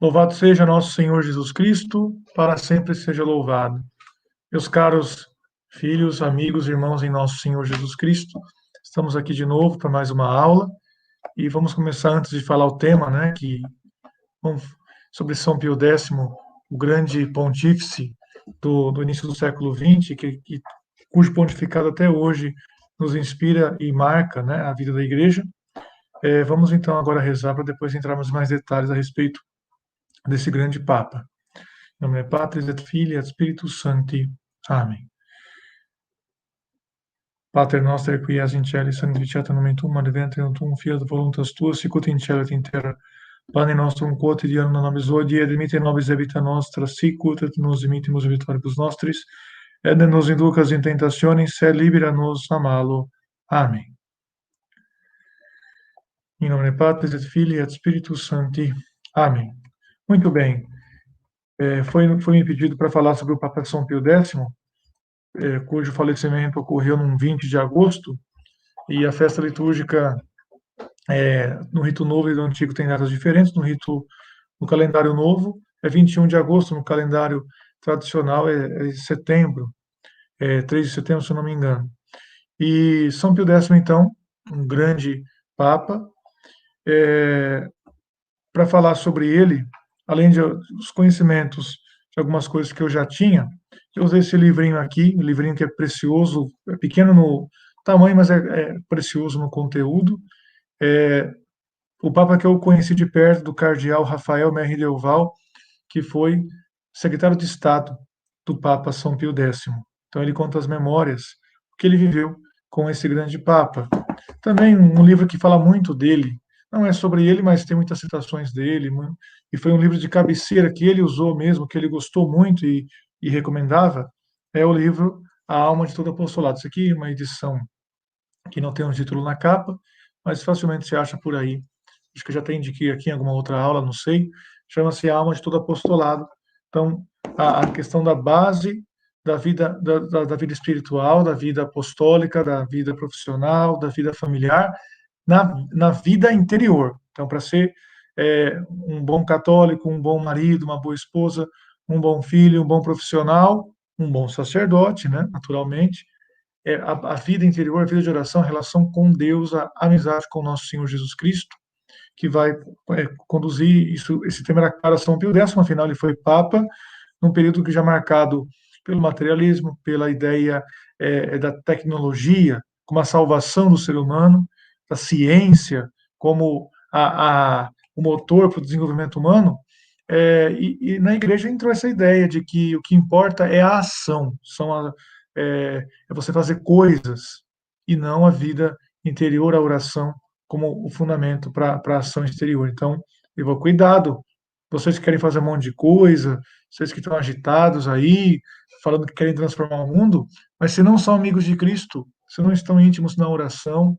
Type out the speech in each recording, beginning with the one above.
Louvado seja nosso Senhor Jesus Cristo, para sempre seja louvado. Meus caros filhos, amigos, irmãos em nosso Senhor Jesus Cristo, estamos aqui de novo para mais uma aula e vamos começar antes de falar o tema, né, sobre São Pio X, o grande pontífice do início do século XX, cujo pontificado até hoje nos inspira e marca, né, a vida da Igreja. Vamos então agora rezar para depois entrarmos em mais detalhes a respeito desse grande Papa. Em nome Patris et Filii et Spiritus Sancti. Amém. Pater noster, qui es in celis, sanctificata nomen tuum, adveniat tuum, fiat voluntas tua, sicut in cielo et in terra. Pane nostrum quotidianum da nobis hodie, et dimitte nobis debita nostra, sicut et nos dimittimus debitoribus nostris, et ne nos inducas in tentationis, sed libera nos a malo. Amém. Em nome Patris et Filii et Spiritus Sancti. Amém. Muito bem. Foi me pedido para falar sobre o Papa São Pio X, cujo falecimento ocorreu no 20 de agosto, e a festa litúrgica no rito novo e do antigo tem datas diferentes. No calendário novo é 21 de agosto, no calendário tradicional é setembro, 3 de setembro, se eu não me engano. E São Pio X, então, um grande Papa, para falar sobre ele, além dos conhecimentos de algumas coisas que eu já tinha, eu usei esse livrinho aqui, um livrinho que é precioso, é pequeno no tamanho, mas é precioso no conteúdo. O Papa que eu conheci de perto, do cardeal Rafael Merri Delval, que foi secretário de Estado do Papa São Pio X. Então ele conta as memórias que ele viveu com esse grande Papa. Também um livro que fala muito dele, não é sobre ele, mas tem muitas citações dele, e foi um livro de cabeceira que ele usou mesmo, que ele gostou muito e recomendava, é o livro A Alma de Todo Apostolado. Isso aqui é uma edição que não tem um título na capa, mas facilmente se acha por aí. Acho que eu já até indiquei aqui em alguma outra aula, não sei. Chama-se A Alma de Todo Apostolado. Então, a questão da base da vida, da vida espiritual, da vida apostólica, da vida profissional, da vida familiar, na vida interior. Então, para ser um bom católico, um bom marido, uma boa esposa, um bom filho, um bom profissional, um bom sacerdote, né, naturalmente, a vida interior, a vida de oração, a relação com Deus, a amizade com o nosso Senhor Jesus Cristo, que vai conduzir isso. Esse tema era para São Pio X, afinal ele foi Papa, num período que já marcado pelo materialismo, pela ideia da tecnologia como a salvação do ser humano, da ciência como o motor para o desenvolvimento humano, e na igreja entrou essa ideia de que o que importa é a ação, é você fazer coisas, e não a vida interior, a oração, como o fundamento para a ação exterior. Então, cuidado, vocês que querem fazer um monte de coisa, vocês que estão agitados aí, falando que querem transformar o mundo, mas se não são amigos de Cristo, se não estão íntimos na oração,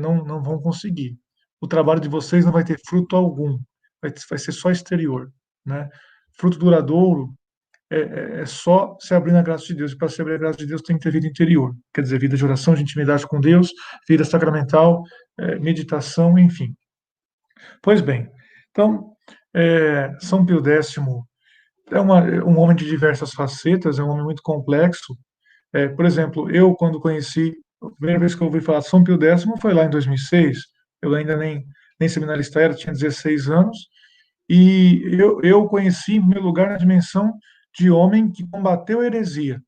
não vão conseguir. O trabalho de vocês não vai ter fruto algum, vai ser só exterior, né? Fruto duradouro é só se abrir na graça de Deus. E para se abrir na graça de Deus tem que ter vida interior. Quer dizer, vida de oração, de intimidade com Deus, vida sacramental, meditação, enfim. Pois bem, então, São Pio X é um homem de diversas facetas, é um homem muito complexo. Por exemplo, eu, quando conheci, a primeira vez que eu ouvi falar de São Pio X foi lá em 2006. Eu ainda nem seminarista era, tinha 16 anos. E eu conheci, em primeiro lugar, na dimensão de homem que combateu a heresia,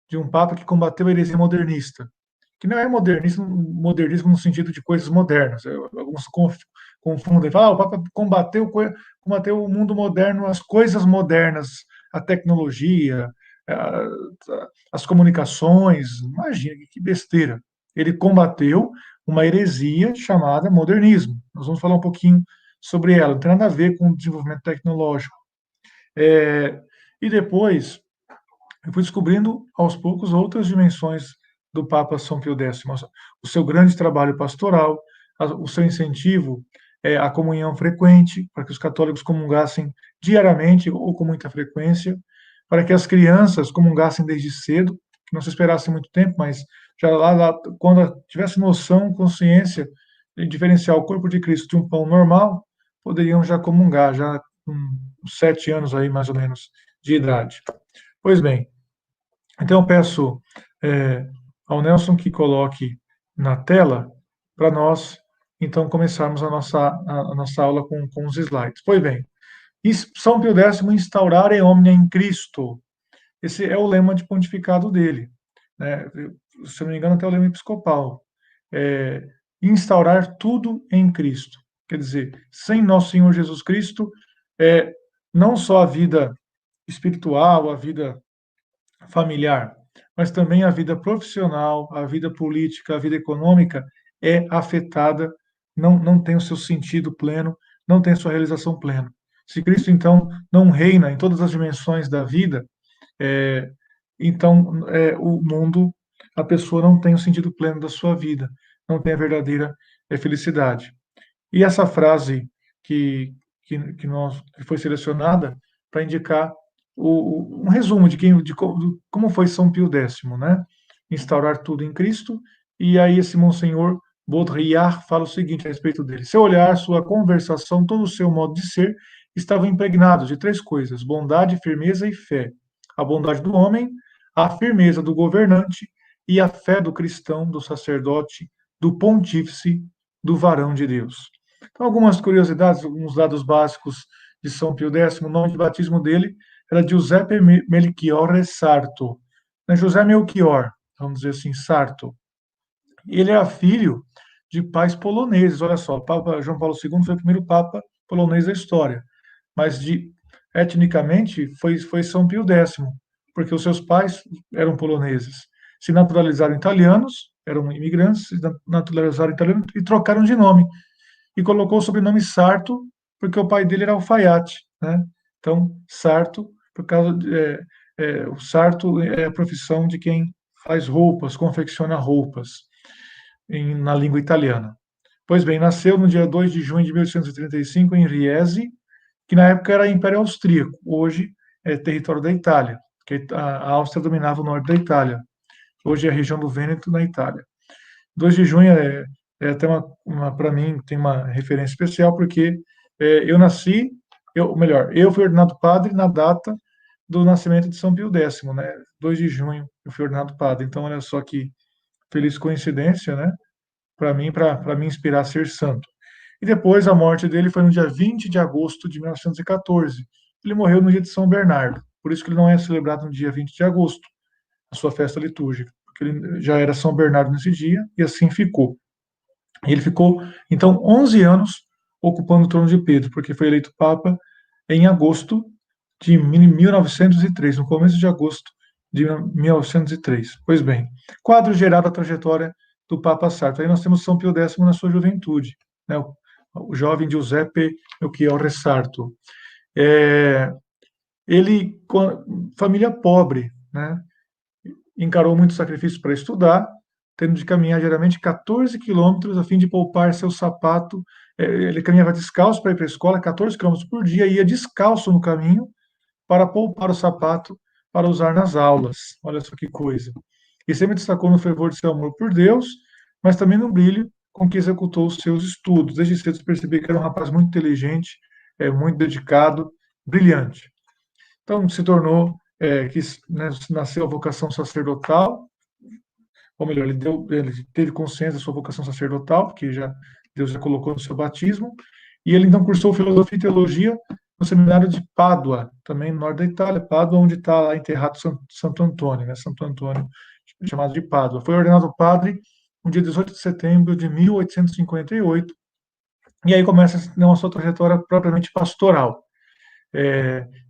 de um Papa que combateu a heresia modernista, que não é modernismo no sentido de coisas modernas. Alguns confundem, falam, o Papa combateu o mundo moderno, as coisas modernas, a tecnologia, as comunicações. Imagina, que besteira. Ele combateu uma heresia chamada modernismo. Nós vamos falar um pouquinho sobre ela, não tem nada a ver com o desenvolvimento tecnológico. E depois, eu fui descobrindo, aos poucos, outras dimensões do Papa São Pio X. O seu grande trabalho pastoral, o seu incentivo à comunhão frequente, para que os católicos comungassem diariamente ou com muita frequência, para que as crianças comungassem desde cedo, que não se esperasse muito tempo, mas já lá quando tivesse noção, consciência de diferenciar o corpo de Cristo de um pão normal, poderiam já comungar, já com 7 anos aí, mais ou menos, de idade. Pois bem, então eu peço ao Nelson que coloque na tela para nós, então, começarmos a nossa aula com os slides. Pois bem, São Pio X, instaurare omnia em Cristo. Esse é o lema de pontificado dele, né? Se eu não me engano, até o lema episcopal. É, instaurar tudo em Cristo. Quer dizer, sem nosso Senhor Jesus Cristo, não só a vida espiritual, a vida familiar, mas também a vida profissional, a vida política, a vida econômica é afetada, não tem o seu sentido pleno, não tem a sua realização plena. Se Cristo, então, não reina em todas as dimensões da vida, é, então o mundo, a pessoa não tem o sentido pleno da sua vida, não tem a verdadeira felicidade. E essa frase que foi selecionada para indicar um resumo de como foi São Pio X, né? Instaurar tudo em Cristo. E aí esse Monsenhor Baudrillard fala o seguinte a respeito dele: seu olhar, sua conversação, todo o seu modo de ser estavam impregnados de 3 coisas: bondade, firmeza e fé. A bondade do homem, a firmeza do governante e a fé do cristão, do sacerdote, do pontífice, do varão de Deus. Então, algumas curiosidades, alguns dados básicos de São Pio X. O nome de batismo dele era Giuseppe Melchiorre Sarto. José Melchior, vamos dizer assim, Sarto. Ele era filho de pais poloneses. Olha só, o Papa João Paulo II foi o primeiro papa polonês da história, mas etnicamente foi São Pio X, porque os seus pais eram poloneses. Se naturalizaram italianos, eram imigrantes, se naturalizaram italianos e trocaram de nome e colocou o sobrenome Sarto, porque o pai dele era alfaiate, né? Então, Sarto, por causa o Sarto é a profissão de quem faz roupas, confecciona roupas na língua italiana. Pois bem, nasceu no dia 2 de junho de 1835 em Riesi, que na época era Império Austríaco, hoje é território da Itália, porque a Áustria dominava o norte da Itália. Hoje é a região do Vêneto, na Itália. 2 de junho até para mim, tem uma referência especial, porque eu nasci, melhor, eu fui ordenado padre na data do nascimento de São Pio X, né? 2 de junho eu fui ordenado padre. Então, olha só que feliz coincidência, né? Para me inspirar a ser santo. E depois a morte dele foi no dia 20 de agosto de 1914. Ele morreu no dia de São Bernardo, por isso que ele não é celebrado no dia 20 de agosto, a sua festa litúrgica, porque ele já era São Bernardo nesse dia, e assim ficou. Ele ficou, então, 11 anos ocupando o trono de Pedro, porque foi eleito Papa em agosto de 1903, no começo de agosto de 1903. Pois bem, quadro geral da trajetória do Papa Sarto. Aí nós temos São Pio X na sua juventude, né? O jovem Giuseppe Melchiorre Sarto. Ele, família pobre, né? Encarou muitos sacrifícios para estudar, tendo de caminhar geralmente 14 quilômetros a fim de poupar seu sapato. Ele caminhava descalço para ir para a escola, 14 quilômetros por dia, ia descalço no caminho para poupar o sapato para usar nas aulas. Olha só que coisa. E sempre destacou no fervor de seu amor por Deus, mas também no brilho com que executou os seus estudos. Desde cedo percebi que era um rapaz muito inteligente, muito dedicado, brilhante. Então se tornou, nasceu a vocação sacerdotal, ou melhor, ele teve consciência da sua vocação sacerdotal, porque Deus já colocou no seu batismo, e ele então cursou filosofia e teologia no seminário de Pádua, também no norte da Itália, Pádua, onde está lá enterrado Santo Antônio, né? Santo Antônio, chamado de Pádua. Foi ordenado padre no dia 18 de setembro de 1858, e aí começa a sua trajetória propriamente pastoral.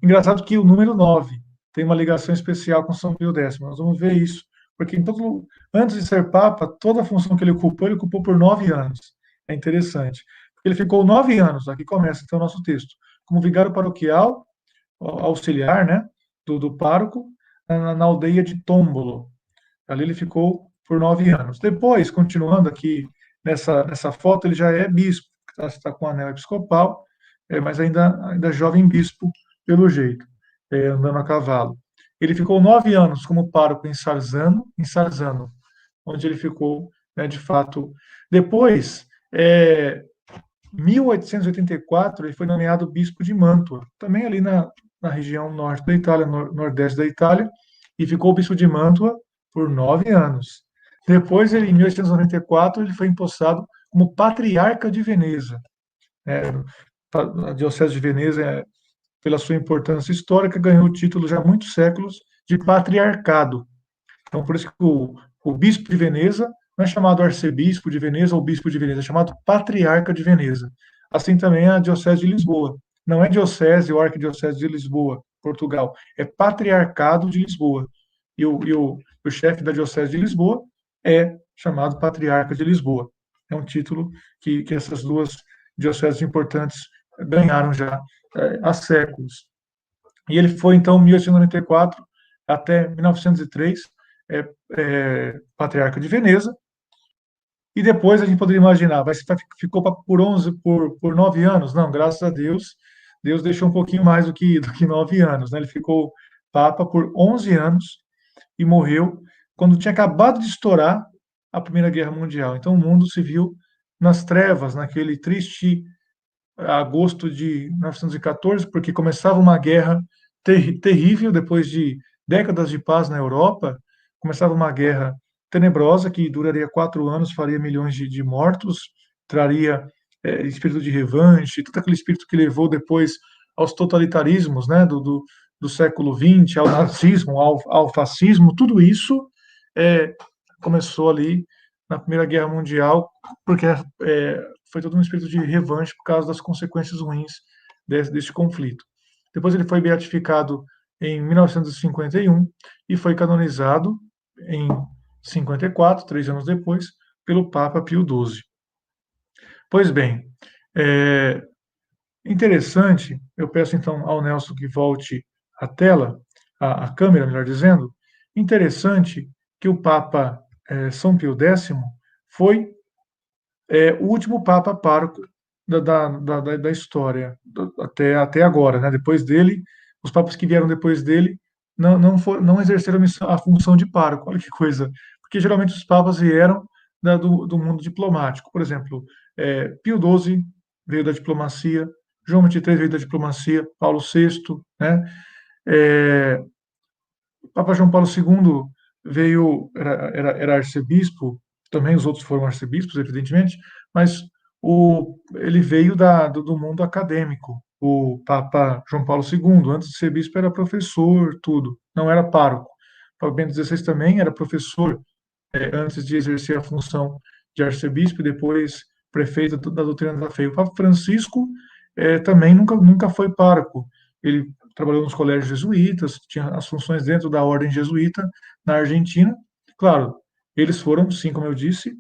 Engraçado que o número 9 tem uma ligação especial com São Pio X, nós vamos ver isso, porque antes de ser Papa, toda a função que ele ocupou por 9 anos. É interessante. Ele ficou 9 anos, aqui começa então o nosso texto, como vigário paroquial, auxiliar, né, do pároco, na aldeia de Tombolo. Ali ele ficou por 9 anos. Depois, continuando aqui nessa foto, ele já é bispo, está com o anel episcopal, mas ainda jovem bispo, pelo jeito, andando a cavalo. Ele ficou 9 anos como pároco em Sarzano, onde ele ficou, né, de fato. Depois, Em 1884, ele foi nomeado bispo de Mantua, também ali na região norte da Itália, nordeste da Itália, e ficou bispo de Mantua por 9 anos. Depois, em 1894, ele foi empossado como patriarca de Veneza. É, a Diocese de Veneza, pela sua importância histórica, ganhou o título já há muitos séculos de patriarcado. Então, por isso que o bispo de Veneza não é chamado arcebispo de Veneza ou bispo de Veneza, é chamado patriarca de Veneza. Assim também a Diocese de Lisboa. Não é diocese ou arquidiocese de Lisboa, Portugal, é patriarcado de Lisboa. E o chefe da Diocese de Lisboa é chamado patriarca de Lisboa. É um título que essas duas dioceses importantes ganharam já há séculos. E ele foi, então, 1894 até 1903, patriarca de Veneza, e depois a gente poderia imaginar, ficou por 9 anos? Não, graças a Deus, Deus deixou um pouquinho mais do que 9 anos, né? Ele ficou papa por 11 anos e morreu quando tinha acabado de estourar a Primeira Guerra Mundial. Então o mundo se viu nas trevas, naquele triste agosto de 1914, porque começava uma guerra terrível depois de décadas de paz na Europa, começava uma guerra tenebrosa que duraria 4 anos, faria milhões de mortos, traria espírito de revanche, todo aquele espírito que levou depois aos totalitarismos, né, do século XX, ao nazismo, ao fascismo, tudo isso começou ali na Primeira Guerra Mundial, porque foi todo um espírito de revanche por causa das consequências ruins desse conflito. Depois ele foi beatificado em 1951 e foi canonizado em 54, 3 anos depois, pelo Papa Pio XII. Pois bem, interessante, eu peço então ao Nelson que volte a tela, a câmera, melhor dizendo, interessante que o Papa São Pio X foi o último Papa pároco da história, até agora, né? Depois dele, os papas que vieram depois dele não exerceram a função de pároco, olha que coisa, porque geralmente os papas vieram do mundo diplomático, por exemplo, Pio XII veio da diplomacia, João XXIII veio da diplomacia, Paulo VI, né? É, Papa João Paulo II era arcebispo, também os outros foram arcebispos, evidentemente, mas ele veio do mundo acadêmico. O Papa João Paulo II, antes de ser bispo, era professor, tudo, não era pároco. O Papa Bento XVI também era professor, antes de exercer a função de arcebispo e depois prefeito da doutrina da fé. O Papa Francisco também nunca foi pároco. Ele trabalhou nos colégios jesuítas, tinha as funções dentro da ordem jesuíta na Argentina. Claro, eles foram, sim, como eu disse,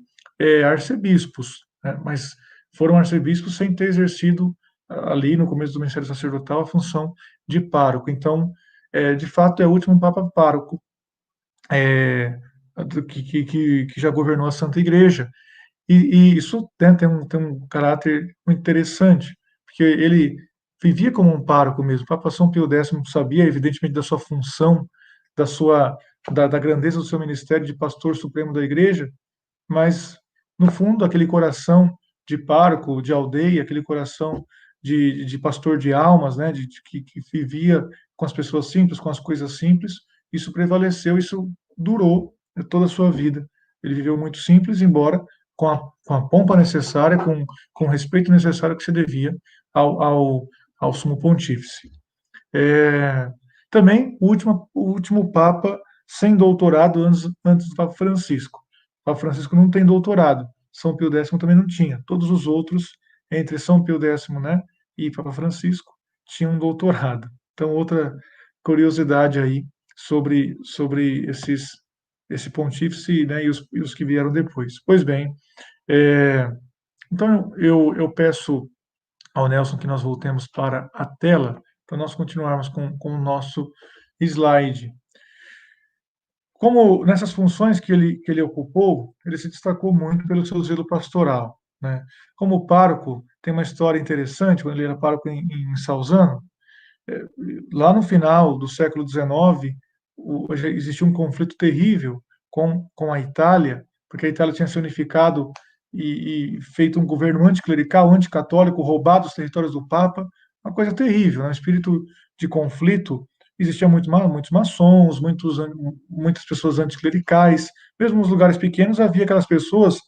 arcebispos, né, mas foram arcebispos sem ter exercido ali no começo do ministério sacerdotal a função de pároco. Então, de fato, é o último Papa pároco que já governou a Santa Igreja. E isso tem um caráter muito interessante, porque ele vivia como um pároco mesmo. O Papa São Pio X sabia, evidentemente, da sua função, da grandeza do seu ministério de pastor supremo da Igreja, mas, no fundo, aquele coração de pároco, de aldeia, aquele coração de pastor de almas, né, que vivia com as pessoas simples, com as coisas simples, isso prevaleceu, isso durou toda a sua vida. Ele viveu muito simples, embora com a pompa necessária, com o respeito necessário que se devia ao sumo pontífice. Também o último Papa sem doutorado antes do Papa Francisco. O Papa Francisco não tem doutorado, São Pio X também não tinha. Todos os outros, entre São Pio X, né, e Papa Francisco, tinham um doutorado. Então, outra curiosidade aí sobre esse pontífice, né, e os que vieram depois. Pois bem, então eu peço ao Nelson que nós voltemos para a tela, para nós continuarmos com o nosso slide. Como nessas funções que ele ocupou, ele se destacou muito pelo seu zelo pastoral, né? Como pároco, tem uma história interessante, quando ele era pároco em Salzano, lá no final do século XIX, já existia um conflito terrível com a Itália, porque a Itália tinha se unificado e feito um governo anticlerical, anticatólico, roubado os territórios do Papa, uma coisa terrível, né? Um espírito de conflito. Existia muitos maçons, muitas pessoas anticlericais, mesmo nos lugares pequenos havia aquelas pessoas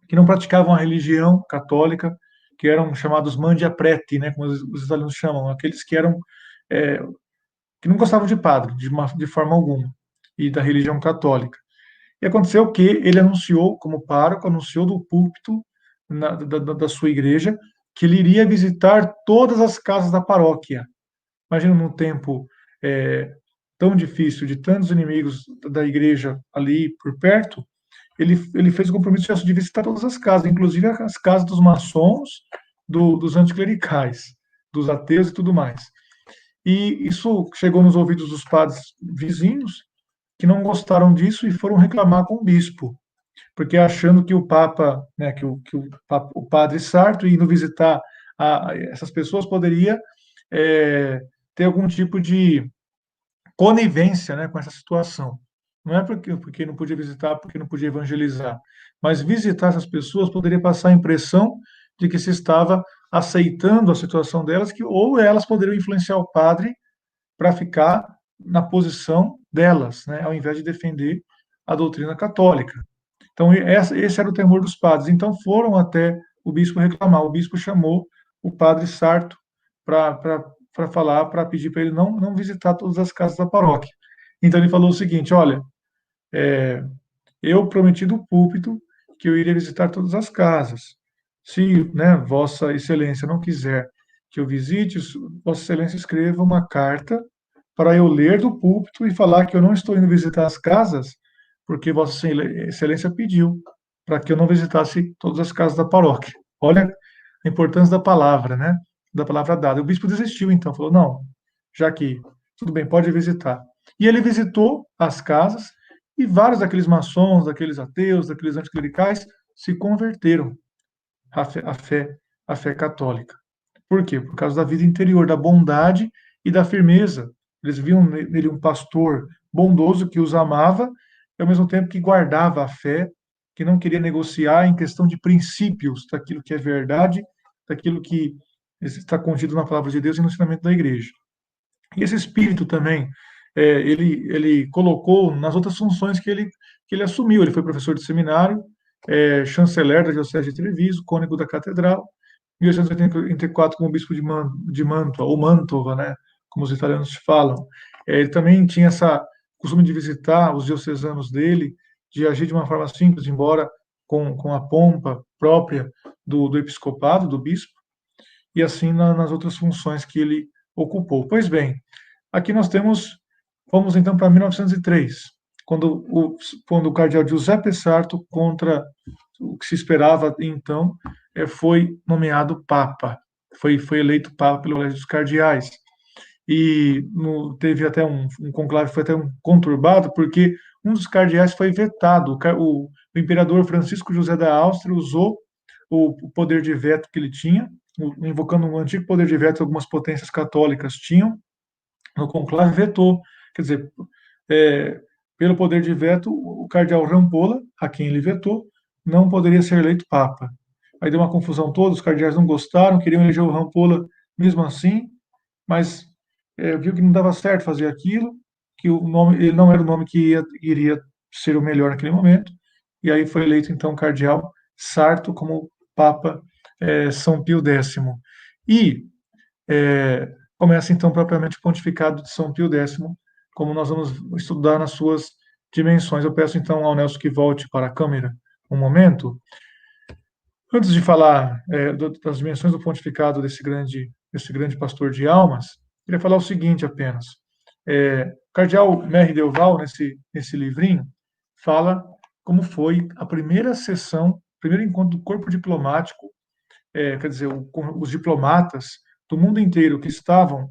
que não praticavam a religião católica, que eram chamados mandia preti, né, como os italianos chamam, aqueles que eram é, que não gostavam de padre, de forma alguma, e da religião católica. E aconteceu que ele anunciou, como pároco, anunciou do púlpito da sua igreja, que ele iria visitar todas as casas da paróquia. Imagina num tempo é, tão difícil, de tantos inimigos da igreja ali por perto, ele fez o compromisso de visitar todas as casas, inclusive as casas dos maçons, dos anticlericais, dos ateus e tudo mais. E isso chegou nos ouvidos dos padres vizinhos, que não gostaram disso e foram reclamar com o bispo, porque achando que o Papa, né, o padre Sarto, indo visitar essas pessoas, poderia é, ter algum tipo de conivência, né, com essa situação. Não é porque não podia visitar, porque não podia evangelizar, mas visitar essas pessoas poderia passar a impressão de que se estava aceitando a situação delas, que ou elas poderiam influenciar o padre para ficar na posição delas, né, ao invés de defender a doutrina católica. Então, esse era o temor dos padres. Então, foram até o bispo reclamar. O bispo chamou o padre Sarto para falar, para pedir para ele não visitar todas as casas da paróquia. Então, ele falou o seguinte: olha, eu prometi do púlpito que eu iria visitar todas as casas. Se, né, Vossa Excelência não quiser que eu visite, Vossa Excelência escreva uma carta para eu ler do púlpito e falar que eu não estou indo visitar as casas, porque Vossa Excelência pediu para que eu não visitasse todas as casas da paróquia. Olha a importância da palavra, né? Da palavra dada. O bispo desistiu, então, falou: não, já que tudo bem, pode visitar. E ele visitou as casas e vários daqueles maçons, daqueles ateus, daqueles anticlericais se converteram à fé católica. Por quê? Por causa da vida interior, da bondade e da firmeza. Eles viam nele um pastor bondoso que os amava e ao mesmo tempo que guardava a fé, que não queria negociar em questão de princípios daquilo que é verdade, daquilo que está contido na palavra de Deus e no ensinamento da igreja. E esse espírito também, ele colocou nas outras funções que ele assumiu. Ele foi professor de seminário, chanceler da Diocese de Treviso, cônego da Catedral, em 1884 como bispo de Mantua, ou Mantova, né, como os italianos falam. Ele também tinha essa costume de visitar os diocesanos dele, de agir de uma forma simples, embora com a pompa própria do episcopado, do bispo, e assim nas outras funções que ele ocupou. Pois bem, aqui nós temos, vamos então para 1903, quando o cardeal Giuseppe Sarto, contra o que se esperava então, foi nomeado Papa, foi eleito Papa pelo Colégio dos Cardeais. E teve até um conclave, foi até um conturbado, porque um dos cardeais foi vetado. O imperador Francisco José da Áustria usou o poder de veto que ele tinha, invocando um antigo poder de veto que algumas potências católicas tinham, no conclave vetou. Quer dizer, é, pelo poder de veto, o cardeal Rampolla, a quem ele vetou, não poderia ser eleito Papa. Aí deu uma confusão toda, os cardeais não gostaram, queriam eleger o Rampolla mesmo assim, mas viu que não dava certo fazer aquilo, que o nome, ele não era o nome que iria ser o melhor naquele momento, e aí foi eleito então o cardeal Sarto como Papa São Pio X. E começa então propriamente o pontificado de São Pio X, como nós vamos estudar nas suas dimensões. Eu peço então ao Nelson que volte para a câmera um momento. Antes de falar das dimensões do pontificado desse grande pastor de almas, queria falar o seguinte apenas. O cardeal Merri Delval, nesse livrinho, fala como foi a primeira sessão, o primeiro encontro do corpo diplomático, quer dizer, os diplomatas do mundo inteiro que estavam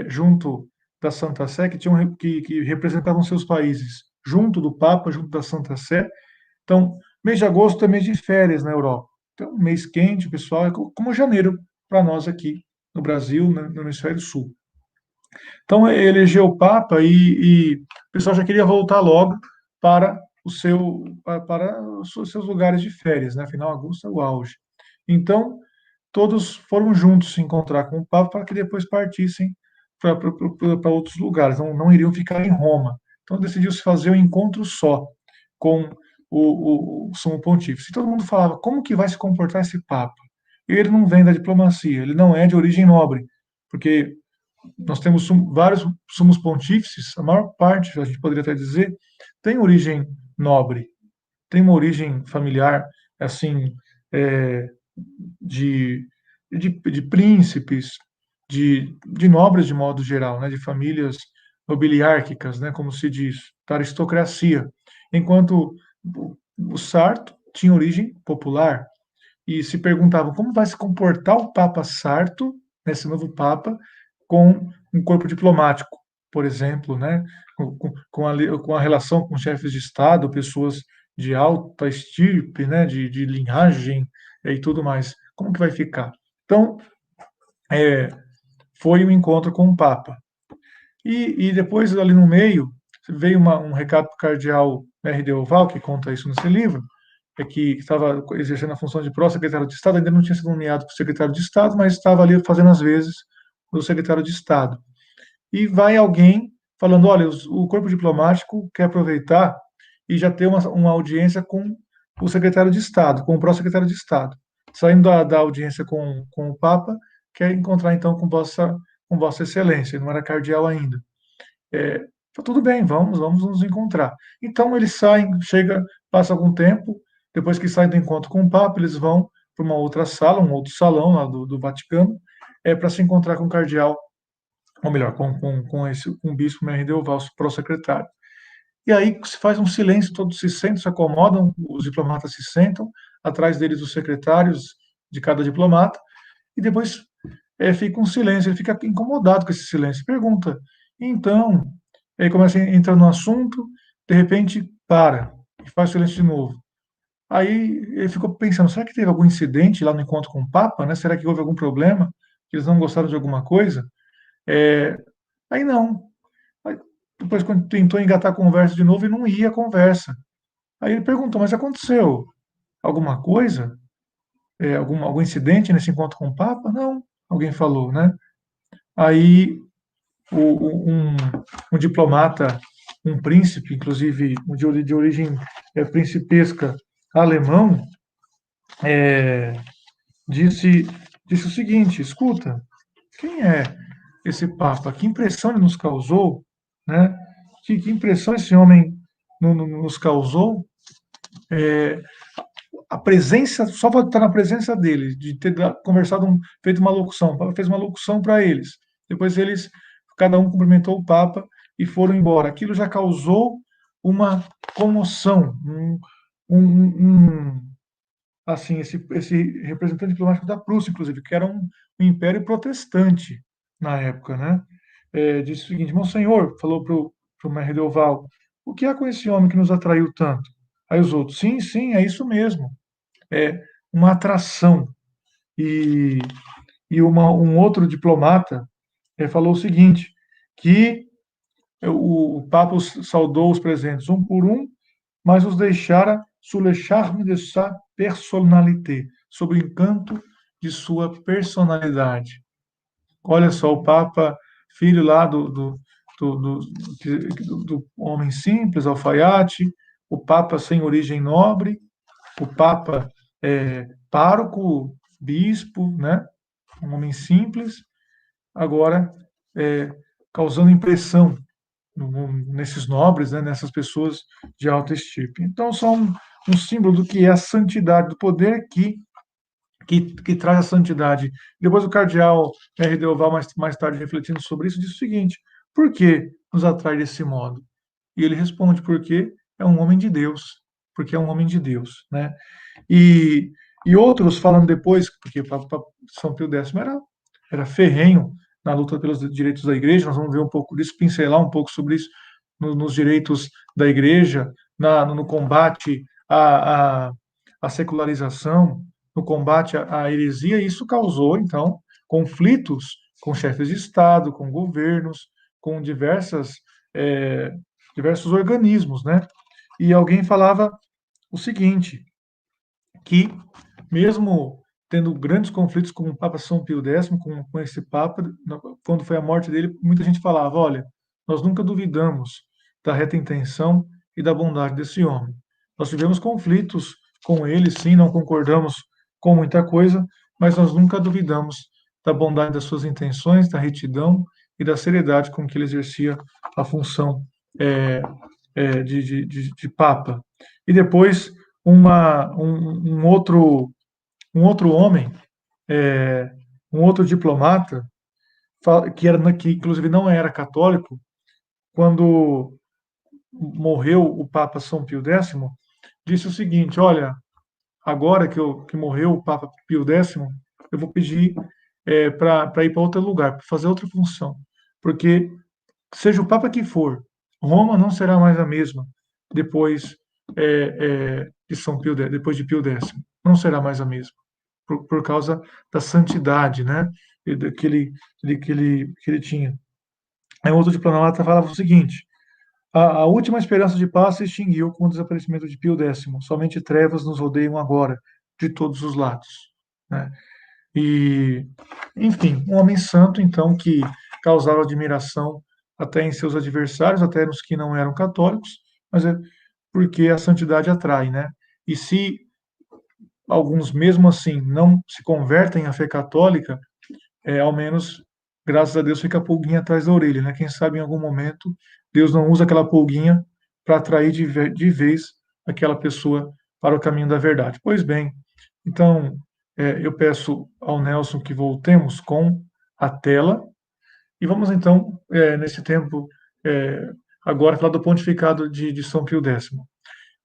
junto da Santa Sé, que representavam seus países, junto do Papa, junto da Santa Sé. Então, mês de agosto é mês de férias na Europa. Então, mês quente, pessoal, é como janeiro para nós aqui no Brasil, no Hemisfério Sul. Então, elegeu o Papa e o pessoal já queria voltar logo para para os seus lugares de férias, né? Afinal, agosto é o auge. Então, todos foram juntos se encontrar com o Papa para que depois partissem para outros lugares, não iriam ficar em Roma. Então, decidiu-se fazer um encontro só com o Sumo Pontífice. E todo mundo falava, como que vai se comportar esse Papa? Ele não vem da diplomacia, ele não é de origem nobre, porque nós temos vários sumos pontífices, a maior parte, a gente poderia até dizer, tem origem nobre, tem uma origem familiar, assim, é, de, de príncipes, de nobres de modo geral, né, de famílias nobiliárquicas, né, como se diz, da aristocracia. Enquanto o Sarto tinha origem popular, e se perguntavam como vai se comportar o Papa Sarto, esse novo Papa, com um corpo diplomático, por exemplo, né, com a relação com chefes de Estado, pessoas de alta estirpe, né, de linhagem e tudo mais. Como que vai ficar? Então, é, foi um encontro com o Papa. E depois, ali no meio, veio um recado para o cardeal R. Oval, que conta isso nesse livro, que estava exercendo a função de pró-secretário de Estado, ainda não tinha sido nomeado para secretário de Estado, mas estava ali fazendo as vezes do secretário de Estado. E vai alguém falando, olha, o corpo diplomático quer aproveitar e já ter uma audiência com o secretário de Estado, com o pró-secretário de Estado. Saindo da audiência com o Papa, quer encontrar então com Vossa Excelência, não era cardeal ainda. Tudo bem, vamos nos encontrar. Então eles saem, passa algum tempo, depois que saem do encontro com o Papa, eles vão para uma outra sala, um outro salão lá do Vaticano, para se encontrar com o cardeal, ou melhor, com o bispo Merindeu Valls, pró-secretário. E aí se faz um silêncio, todos se sentam, se acomodam, os diplomatas se sentam, atrás deles os secretários de cada diplomata, e depois fica um silêncio, ele fica incomodado com esse silêncio, pergunta, então, aí começa a entrar no assunto, de repente para, e faz silêncio de novo. Aí ele ficou pensando, será que teve algum incidente lá no encontro com o Papa, né? Será que houve algum problema? Que eles não gostaram de alguma coisa? É, aí não. Aí, depois, quando tentou engatar a conversa de novo, e não ia a conversa. Aí ele perguntou, mas aconteceu alguma coisa? Algum incidente nesse encontro com o Papa? Não, alguém falou, né? Aí um diplomata, um príncipe, inclusive de origem principesca alemão, disse, disse o seguinte: escuta, quem é esse Papa? Que impressão ele nos causou, né? Que impressão esse homem nos causou? A presença, só para estar na presença dele, de ter conversado, feito uma locução, fez uma locução para eles. Depois cada um cumprimentou o Papa e foram embora. Aquilo já causou uma comoção, assim, esse representante diplomático da Prússia, inclusive, que era um império protestante na época, né? Disse o seguinte: Monsenhor, falou para o Mestre Delval, o que há com esse homem que nos atraiu tanto? Aí os outros, sim, sim, é isso mesmo. É uma atração. E, um outro diplomata falou o seguinte, que o Papa saudou os presentes um por um, mas os deixara sous le charme de sa personnalité, sob o encanto de sua personalidade. Olha só, o Papa, filho lá do homem simples, alfaiate, o Papa sem origem nobre, o Papa pároco, bispo, né? Um homem simples, agora causando impressão nesses nobres, né? Nessas pessoas de alta estirpe. Então, são um símbolo do que é a santidade, do poder que traz a santidade. Depois o cardeal R. Delval, mais tarde, refletindo sobre isso, disse o seguinte: por que nos atrai desse modo? E ele responde: porque é um homem de Deus, porque é um homem de Deus, né? E, e outros falando depois, porque São Pio X era ferrenho na luta pelos direitos da igreja, nós vamos ver um pouco disso, pincelar um pouco sobre isso nos direitos da igreja, no combate à secularização, no combate à heresia, e isso causou, então, conflitos com chefes de Estado, com governos, com diversos organismos, né? e alguém falava o seguinte, que mesmo tendo grandes conflitos com o Papa São Pio X, com esse Papa, quando foi a morte dele, muita gente falava, olha, nós nunca duvidamos da reta intenção e da bondade desse homem. Nós tivemos conflitos com ele, sim, não concordamos com muita coisa, mas nós nunca duvidamos da bondade das suas intenções, da retidão e da seriedade com que ele exercia a função é, de Papa. E depois um outro homem, é, um outro diplomata, que inclusive não era católico, quando morreu o Papa São Pio X, disse o seguinte: olha, agora que morreu o Papa Pio X, eu vou pedir para ir para outro lugar, para fazer outra função, porque seja o Papa que for, Roma não será mais a mesma depois de São Pio X, depois de Pio X, não será mais a mesma por causa da santidade, né, que ele tinha. Aí outro diplomata falava o seguinte: a última esperança de paz se extinguiu com o desaparecimento de Pio X. Somente trevas nos rodeiam agora, de todos os lados, né? E, enfim, um homem santo, então, que causava admiração até em seus adversários, até nos que não eram católicos, mas é porque a santidade atrai, né? E se alguns, mesmo assim, não se convertem à fé católica, ao menos, graças a Deus, fica a pulguinha atrás da orelha, né? Quem sabe em algum momento Deus não usa aquela pulguinha para atrair de vez aquela pessoa para o caminho da verdade. Pois bem, então eu peço ao Nelson que voltemos com a tela e vamos então, nesse tempo, é, agora falar do pontificado de São Pio X.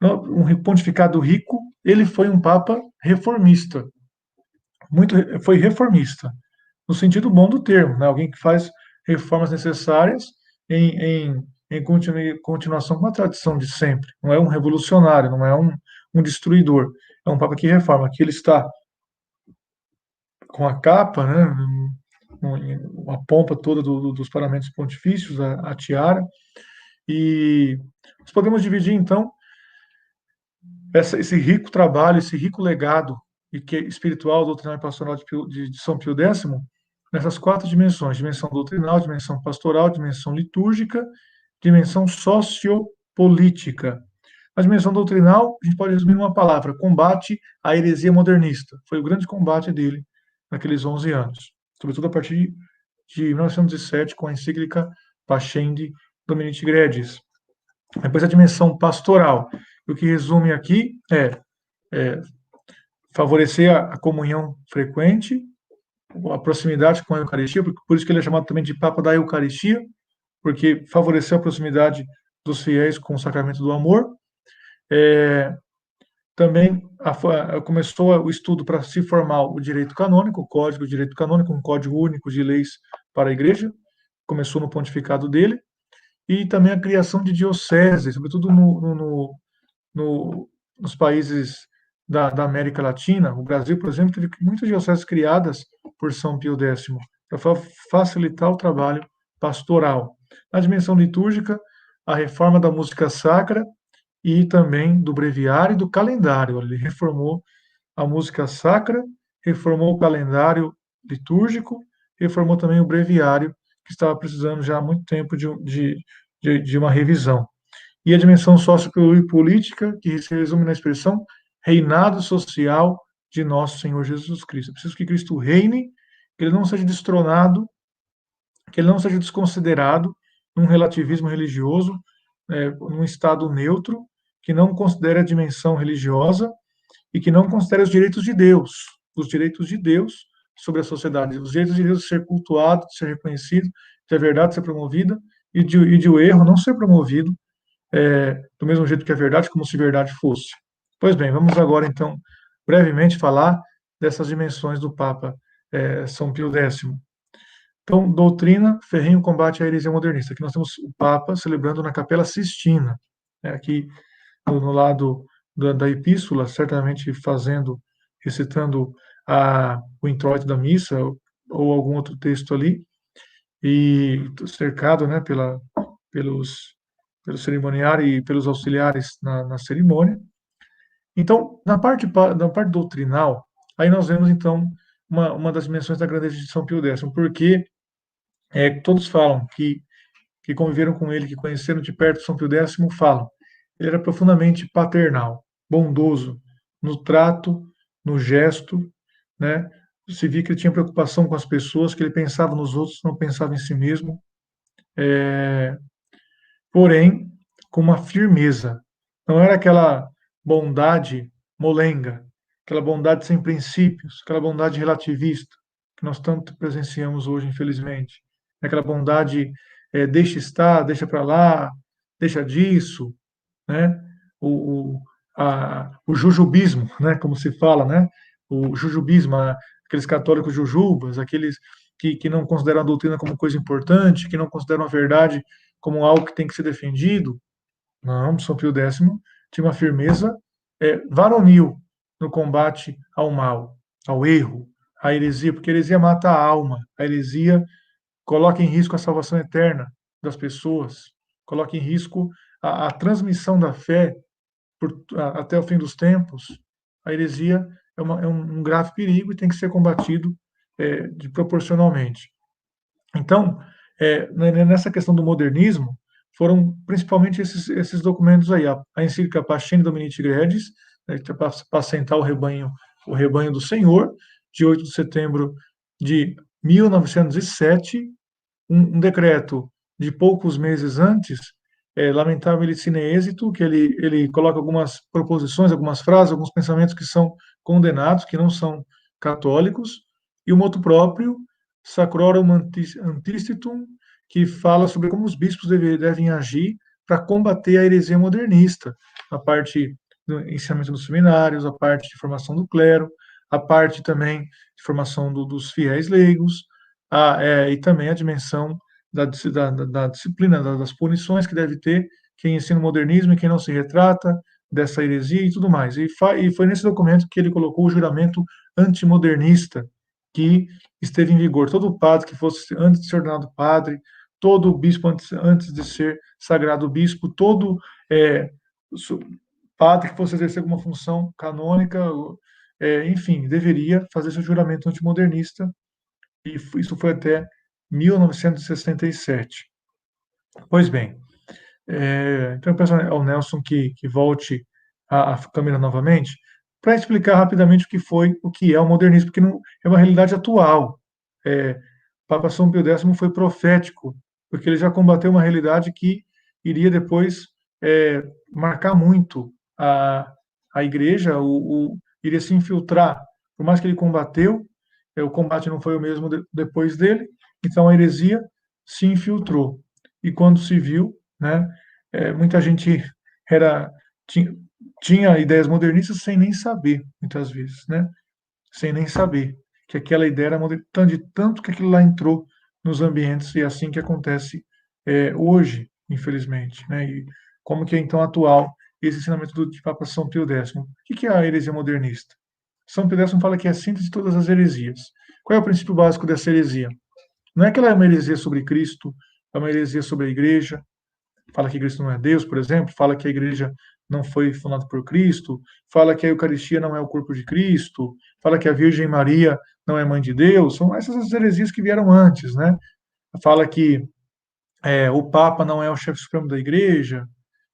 Um pontificado rico, ele foi um papa reformista, foi reformista no sentido bom do termo, né? Alguém que faz reformas necessárias em, em, em continuação com a tradição de sempre. Não é um revolucionário, não é um destruidor. É um Papa que reforma. Aqui ele está com a capa, né? A pompa toda dos paramentos pontifícios, a tiara. E nós podemos dividir, então, esse rico trabalho, esse rico legado e que espiritual, doutrinal e pastoral de São Pio X, nessas quatro dimensões: dimensão doutrinal, dimensão pastoral, dimensão litúrgica, dimensão sociopolítica. A dimensão doutrinal, a gente pode resumir numa palavra: combate à heresia modernista. Foi o grande combate dele naqueles 11 anos, sobretudo a partir de 1907, com a encíclica Pascendi Dominici Gredis. Depois a dimensão pastoral. O que resume aqui é favorecer a comunhão frequente, a proximidade com a Eucaristia, por isso que ele é chamado também de Papa da Eucaristia, porque favoreceu a proximidade dos fiéis com o sacramento do amor. Também começou o estudo para se formar o direito canônico, o Código de Direito Canônico, um código único de leis para a Igreja, começou no pontificado dele, e também a criação de dioceses, sobretudo nos países da América Latina. O Brasil, por exemplo, teve muitas dioceses criadas por São Pio X, para facilitar o trabalho pastoral. Na dimensão litúrgica, a reforma da música sacra e também do breviário e do calendário. Ele reformou a música sacra, reformou o calendário litúrgico, reformou também o breviário, que estava precisando já há muito tempo de uma revisão. E a dimensão sociopolítica, que se resume na expressão reinado social de nosso Senhor Jesus Cristo. É preciso que Cristo reine, que ele não seja destronado, que ele não seja desconsiderado num relativismo religioso, num estado neutro, que não considere a dimensão religiosa e que não considere os direitos de Deus sobre a sociedade, os direitos de Deus de ser cultuado, de ser reconhecido, de a verdade ser promovida e de o erro não ser promovido do mesmo jeito que a verdade, como se verdade fosse. Pois bem, vamos agora, então, brevemente falar dessas dimensões do Papa São Pio X. Então, doutrina, ferrenho combate à heresia modernista. Aqui nós temos o Papa celebrando na Capela Sistina, aqui no lado da epístola, certamente recitando o introito da missa ou algum outro texto ali, e cercado, né, pelos pelo cerimoniário e pelos auxiliares na cerimônia. Então, na parte doutrinal, aí nós vemos, então, uma das dimensões da grandeza de São Pio X, porque todos falam que conviveram com ele, que conheceram de perto São Pio X, falam. Ele era profundamente paternal, bondoso, no trato, no gesto, né? Se via que ele tinha preocupação com as pessoas, que ele pensava nos outros, não pensava em si mesmo, porém, com uma firmeza. Não era aquela bondade molenga, aquela bondade sem princípios, aquela bondade relativista, que nós tanto presenciamos hoje, infelizmente. Aquela bondade, deixa estar, deixa para lá, deixa disso, né? O, o jujubismo, né? Como se fala, né? O jujubismo, aqueles católicos jujubas, aqueles que não consideram a doutrina como coisa importante, que não consideram a verdade como algo que tem que ser defendido. Não, São Pio X tinha uma firmeza varonil no combate ao mal, ao erro, à heresia, porque a heresia mata a alma, a heresia coloca em risco a salvação eterna das pessoas, coloca em risco a transmissão da fé até o fim dos tempos. A heresia é um grave perigo e tem que ser combatido proporcionalmente. Então, nessa questão do modernismo, foram principalmente esses documentos aí, a encíclica Pacem Dominici Gredis, né, que é para apacentar o rebanho do Senhor, de 8 de setembro de 1907, um decreto de poucos meses antes, lamentável ele sine êxito, que ele coloca algumas proposições, algumas frases, alguns pensamentos que são condenados, que não são católicos, e o motu próprio, Sacrorum Antistitum, que fala sobre como os bispos devem agir para combater a heresia modernista, a parte do ensinamento dos seminários, a parte de formação do clero, a parte também de formação dos fiéis leigos, e também a dimensão da disciplina, das punições que deve ter quem ensina o modernismo e quem não se retrata dessa heresia e tudo mais. E foi nesse documento que ele colocou o juramento antimodernista, que esteve em vigor. Todo padre que fosse, antes de ser ordenado padre, todo bispo antes de ser sagrado bispo, todo padre que fosse exercer alguma função canônica, enfim, deveria fazer seu juramento antimodernista, e isso foi até 1967. Pois bem, então eu peço ao Nelson que volte a câmera novamente para explicar rapidamente o que é o modernismo, porque não, é uma realidade atual. Papa São Pio X foi profético, porque ele já combateu uma realidade que iria depois marcar muito a igreja, iria se infiltrar. Por mais que ele combateu, o combate não foi o mesmo depois dele, então a heresia se infiltrou. E quando se viu, né, muita gente era, tinha, tinha ideias modernistas sem nem saber, muitas vezes, né? Sem nem saber que aquela ideia era modernista, de tanto que aquilo lá entrou nos ambientes, e é assim que acontece hoje, infelizmente, né? E como que é então atual esse ensinamento de Papa São Pio X. O que é a heresia modernista? São Pio X fala que é a síntese de todas as heresias. Qual é o princípio básico dessa heresia? Não é que ela é uma heresia sobre Cristo, é uma heresia sobre a igreja, fala que Cristo não é Deus, por exemplo, fala que a igreja não foi fundada por Cristo, fala que a Eucaristia não é o corpo de Cristo, fala que a Virgem Maria não é mãe de Deus, são essas as heresias que vieram antes, né? Fala que o Papa não é o chefe supremo da igreja,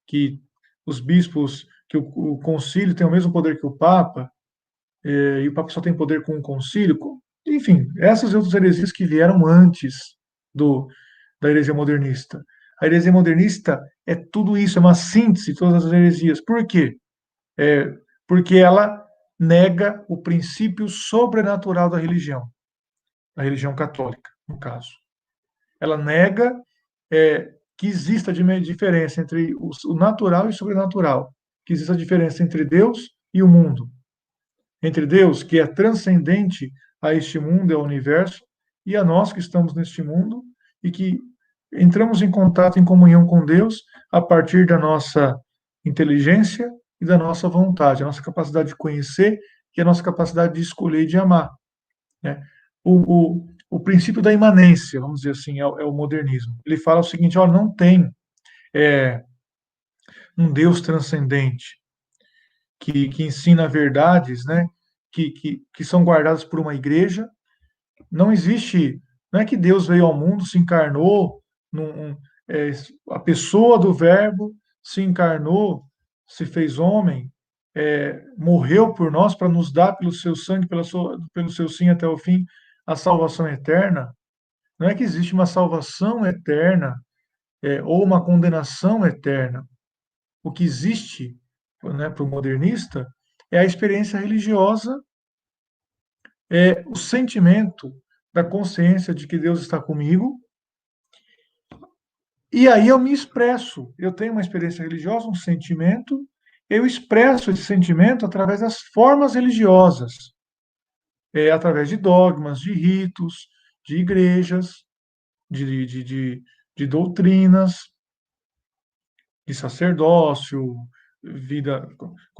que os bispos, que o concílio tem o mesmo poder que o Papa, e o Papa só tem poder com o concílio, enfim, essas e outras heresias que vieram antes da heresia modernista. A heresia modernista é tudo isso, é uma síntese de todas as heresias. Por quê? Porque ela nega o princípio sobrenatural da religião católica, no caso. Ela nega que exista diferença entre o natural e o sobrenatural, que exista diferença entre Deus e o mundo, entre Deus, que é transcendente a este mundo, ao universo, e a nós que estamos neste mundo e que entramos em contato, em comunhão com Deus a partir da nossa inteligência e da nossa vontade, a nossa capacidade de conhecer e a nossa capacidade de escolher e de amar, né? O princípio da imanência, vamos dizer assim, é o modernismo. Ele fala o seguinte: olha, não tem um Deus transcendente, que ensina verdades, né, que são guardadas por uma igreja. Não existe, não é que Deus veio ao mundo, se encarnou, num, é, a pessoa do Verbo se encarnou, se fez homem, morreu por nós para nos dar pelo seu sangue, pelo seu sim até o fim, a salvação eterna. Não é que existe uma salvação eterna, ou uma condenação eterna. O que existe, né, para o modernista é a experiência religiosa, é o sentimento da consciência de que Deus está comigo, e aí eu me expresso. Eu tenho uma experiência religiosa, um sentimento, eu expresso esse sentimento através das formas religiosas, através de dogmas, de ritos, de igrejas, de, de, de, de doutrinas, de sacerdócio, vida,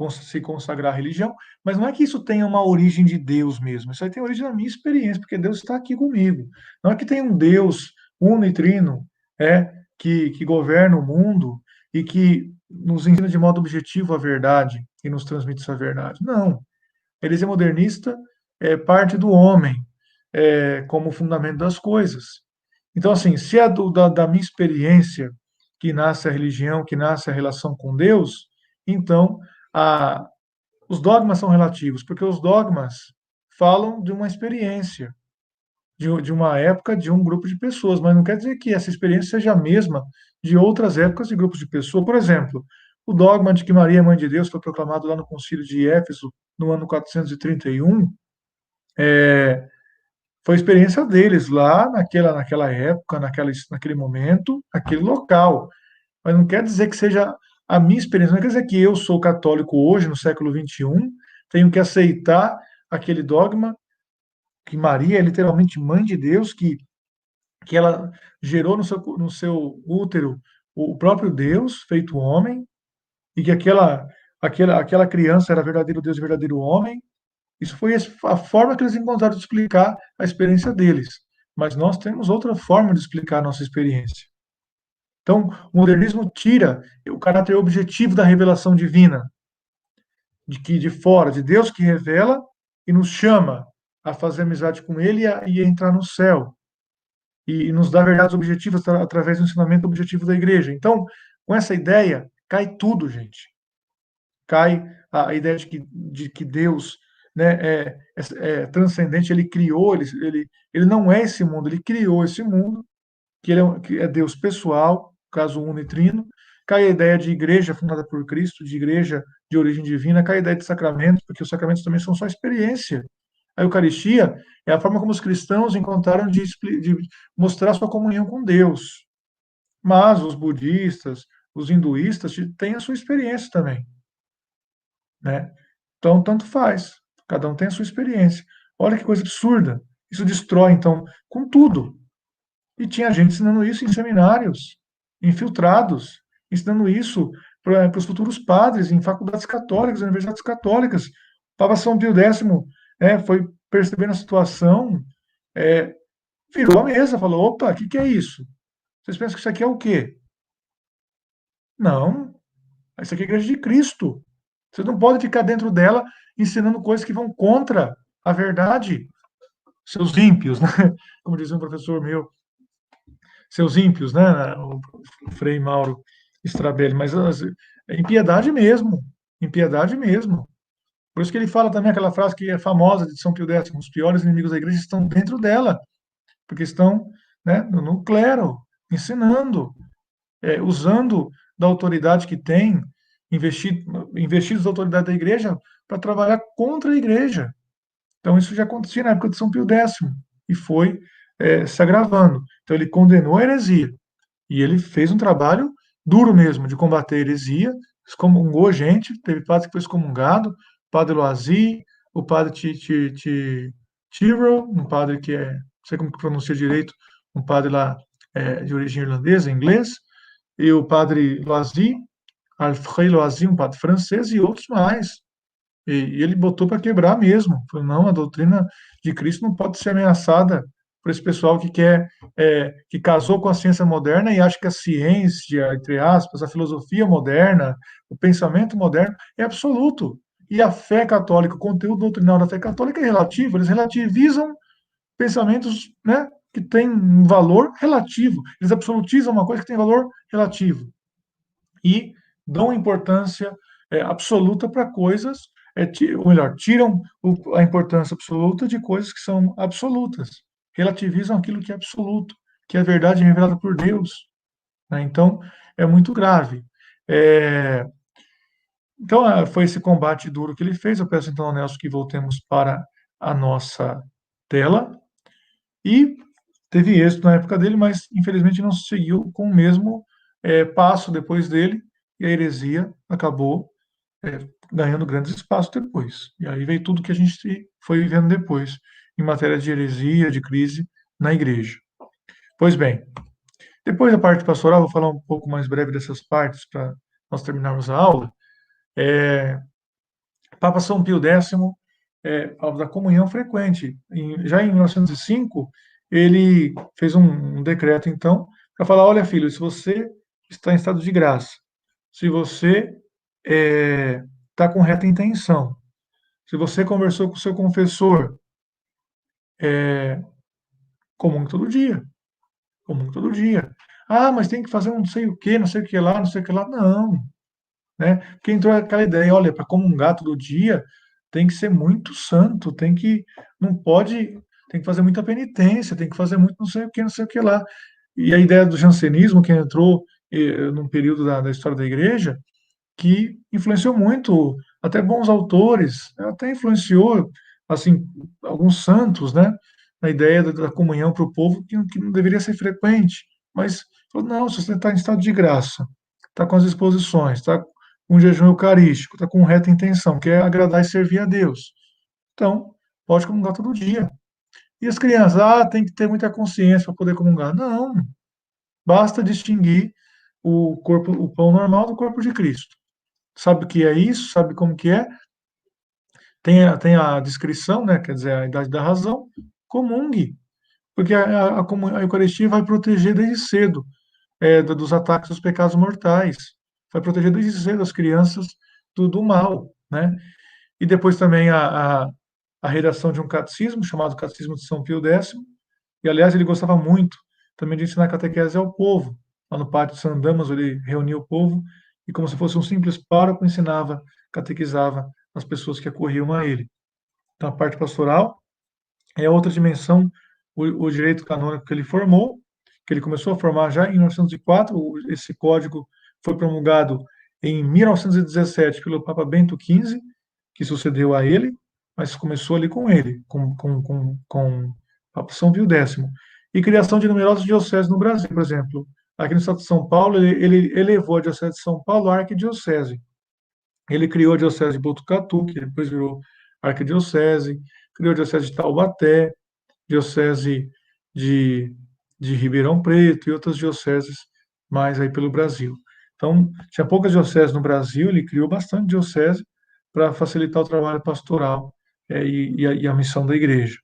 se consagrar à religião, mas não é que isso tenha uma origem de Deus mesmo, isso aí tem origem da minha experiência, porque Deus está aqui comigo. Não é que tem um Deus uno e trino, que governa o mundo e que nos ensina de modo objetivo a verdade e nos transmite essa verdade. Não. A heresia modernista é parte do homem, como fundamento das coisas. Então, assim, se é da minha experiência que nasce a religião, que nasce a relação com Deus, então a, os dogmas são relativos, porque os dogmas falam de uma experiência, de uma época, de um grupo de pessoas, mas não quer dizer que essa experiência seja a mesma de outras épocas e grupos de pessoas. Por exemplo, o dogma de que Maria é mãe de Deus foi proclamado lá no Concílio de Éfeso, no ano 431, foi a experiência deles lá naquela época, naquele momento, naquele local. Mas não quer dizer que seja a minha experiência, não quer dizer que eu sou católico hoje, no século XXI, tenho que aceitar aquele dogma que Maria é literalmente mãe de Deus, que ela gerou no seu útero o próprio Deus, feito homem, e que aquela criança era verdadeiro Deus e verdadeiro homem. Isso foi a forma que eles encontraram de explicar a experiência deles. Mas nós temos outra forma de explicar a nossa experiência. Então, o modernismo tira o caráter objetivo da revelação divina, de fora, de Deus que revela e nos chama a fazer amizade com Ele e a entrar no céu. E nos dá verdades objetivas através do ensinamento objetivo da igreja. Então, com essa ideia, cai tudo, gente. Cai a ideia de que Deus, né, é transcendente, ele criou, ele não é esse mundo, ele criou esse mundo, que é Deus pessoal, caso uno e trino. Cai a ideia de igreja fundada por Cristo, de igreja de origem divina, cai a ideia de sacramentos, porque os sacramentos também são só experiência. A Eucaristia é a forma como os cristãos encontraram de mostrar sua comunhão com Deus. Mas os budistas, os hinduístas têm a sua experiência também, né? Então, tanto faz. Cada um tem a sua experiência. Olha que coisa absurda. Isso destrói, então, com tudo. E tinha gente ensinando isso em seminários, infiltrados, ensinando isso para os futuros padres, em faculdades católicas, universidades católicas. O Papa São Pio X, foi percebendo a situação, é, virou a mesa, falou: opa, o que é isso? Vocês pensam que isso aqui é o quê? Não, isso aqui é a Igreja de Cristo. Vocês não podem ficar dentro dela ensinando coisas que vão contra a verdade. Seus ímpios, né? Como dizia um professor meu, seus ímpios, né? O Frei Mauro Strabelli, mas impiedade mesmo, impiedade mesmo. Por isso que ele fala também aquela frase que é famosa de São Pio X: os piores inimigos da igreja estão dentro dela, porque estão, né, no clero, ensinando, usando da autoridade que tem, investidos da autoridade da igreja para trabalhar contra a igreja. Então isso já acontecia na época de São Pio X e foi se agravando. Então ele condenou a heresia e ele fez um trabalho duro mesmo de combater a heresia, excomungou gente, teve padre que foi excomungado, o padre Loisy, o padre Tyrrell, um padre que não sei como que pronuncia direito, um padre lá de origem irlandesa, inglês, e o padre Loisy, Alfred Loisy, um padre francês, e outros mais. E ele botou para quebrar mesmo. Falou: não, a doutrina de Cristo não pode ser ameaçada por esse pessoal que quer, que casou com a ciência moderna e acha que a ciência, entre aspas, a filosofia moderna, o pensamento moderno é absoluto. E a fé católica, o conteúdo doutrinal da fé católica é relativo, eles relativizam pensamentos, né, que têm um valor relativo, eles absolutizam uma coisa que tem valor relativo e dão importância absoluta para coisas, ou melhor, tiram a importância absoluta de coisas que são absolutas, relativizam aquilo que é absoluto, que é a verdade revelada por Deus. Né? Então, é muito grave. É, então, foi esse combate duro que ele fez. Eu peço então ao Nelson que voltemos para a nossa tela. E teve êxito na época dele, mas infelizmente não seguiu com o mesmo passo depois dele, e a heresia acabou ganhando grandes espaços depois. E aí veio tudo que a gente foi vivendo depois, em matéria de heresia, de crise na igreja. Pois bem, depois da parte pastoral, vou falar um pouco mais breve dessas partes para nós terminarmos a aula. Papa São Pio X falava da comunhão frequente. Já em 1905, ele fez um decreto, então, para falar: olha, filho, se você está em estado de graça, se você está com reta intenção, se você conversou com o seu confessor, comungue todo dia, comungue todo dia. Ah, mas tem que fazer um não sei o que, não sei o que lá, não sei o que lá. Não, né? Porque entrou aquela ideia, olha, para comungar todo dia tem que ser muito santo, não pode, tem que fazer muita penitência, tem que fazer muito não sei o que, não sei o que lá. E a ideia do jansenismo que entrou num período da história da igreja, que influenciou muito, até bons autores, até influenciou, assim, alguns santos, né, na ideia da comunhão para o povo, que não deveria ser frequente, mas falou: não, se você está em estado de graça, está com as disposições, está com um jejum eucarístico, está com reta intenção, quer agradar e servir a Deus, então pode comungar todo dia. E as crianças, tem que ter muita consciência para poder comungar. Não, basta distinguir o corpo, o pão normal do corpo de Cristo. Sabe o que é isso? Sabe como que é? Tem a descrição, né? Quer dizer, a idade da razão, comungue, porque a Eucaristia vai proteger desde cedo dos ataques dos pecados mortais, vai proteger desde cedo as crianças do mal, né? E depois também a redação de um catecismo, chamado Catecismo de São Pio X, e aliás ele gostava muito também de ensinar catequese ao povo. Lá no Pátio de San Damaso ele reunia o povo e, como se fosse um simples pároco, ensinava, catequizava as pessoas que acorriam a ele. Então a parte pastoral é outra dimensão, o direito canônico que ele formou, que ele começou a formar já em 1904. Esse código foi promulgado em 1917 pelo Papa Bento XV, que sucedeu a ele, mas começou ali com ele, com o Papa São Pio X. E criação de numerosas dioceses no Brasil, por exemplo. Aqui no estado de São Paulo, ele elevou a diocese de São Paulo à arquidiocese. Ele criou a diocese de Botucatu, que depois virou arquidiocese, criou a diocese de Taubaté, diocese de, de Ribeirão Preto e outras dioceses mais aí pelo Brasil. Então, tinha poucas dioceses no Brasil, ele criou bastante diocese para facilitar o trabalho pastoral e a missão da igreja.